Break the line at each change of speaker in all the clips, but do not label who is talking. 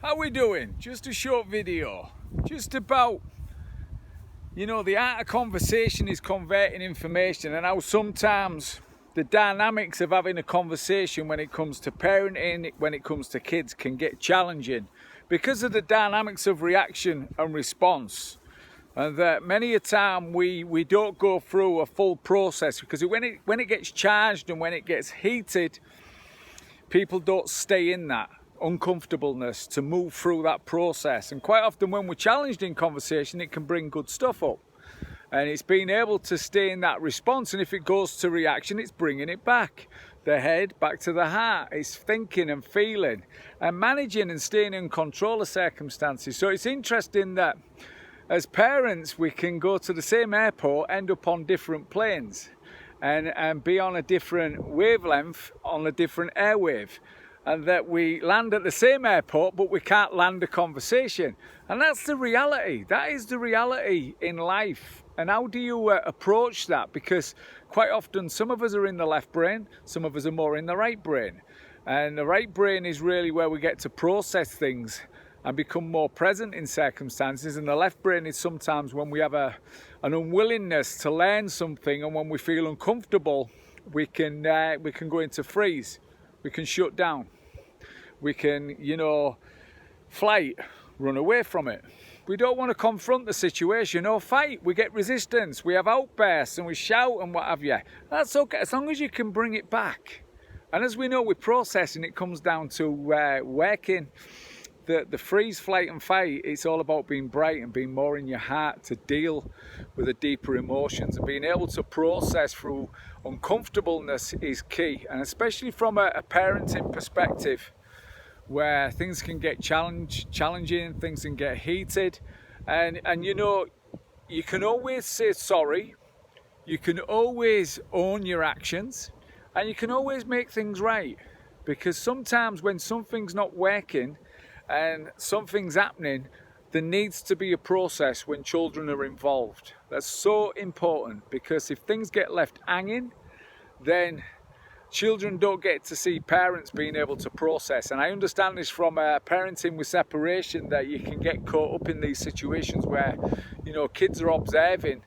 How we doing? Just a short video, just about, the art of conversation is converting information, and how sometimes the dynamics of having a conversation when it comes to parenting, when it comes to kids, can get challenging because of the dynamics of reaction and response. And that many a time we don't go through a full process, because when it gets charged and when it gets heated, people don't stay in that uncomfortableness to move through that process. And quite often when we're challenged in conversation, it can bring good stuff up, and it's being able to stay in that response. And if it goes to reaction, it's bringing it back, the head back to the heart. It's thinking and feeling and managing and staying in control of circumstances. So it's interesting that as parents we can go to the same airport, end up on different planes, and be on a different wavelength, on a different airwave, and that we land at the same airport but we can't land a conversation. And that's the reality. That is the reality in life. And how do you approach that? Because quite often some of us are in the left brain, some of us are more in the right brain, and the right brain is really where we get to process things and become more present in circumstances. And the left brain is sometimes when we have an unwillingness to learn something, and when we feel uncomfortable, we can go into freeze, we can shut down, we can flight, run away from it. We don't want to confront the situation or fight. We get resistance, we have outbursts, and we shout and what have you. That's okay, as long as you can bring it back. And as we know with processing, it comes down to working the freeze, flight and fight. It's all about being bright and being more in your heart to deal with the deeper emotions, and being able to process through uncomfortableness is key. And especially from a parenting perspective, where things can get challenging, things can get heated, and you can always say sorry, you can always own your actions, and you can always make things right. Because sometimes when something's not working and something's happening, there needs to be a process when children are involved. That's so important, because if things get left hanging, then children don't get to see parents being able to process. And I understand this from parenting with separation, that you can get caught up in these situations where kids are observing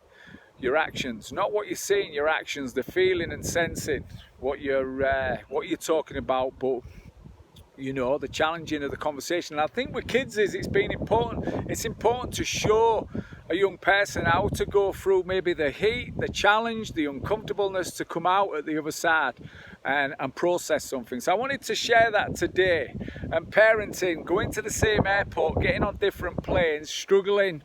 your actions, not what you're saying, your actions. They're feeling and sensing what you're talking about, but the challenging of the conversation. And I think with kids it's important to show a young person how to go through maybe the heat, the challenge, the uncomfortableness, to come out at the other side and process something. So I wanted to share that today. And parenting, going to the same airport, getting on different planes, struggling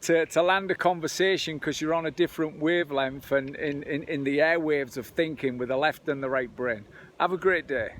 to land a conversation because you're on a different wavelength and in the airwaves of thinking with the left and the right brain. Have a great day.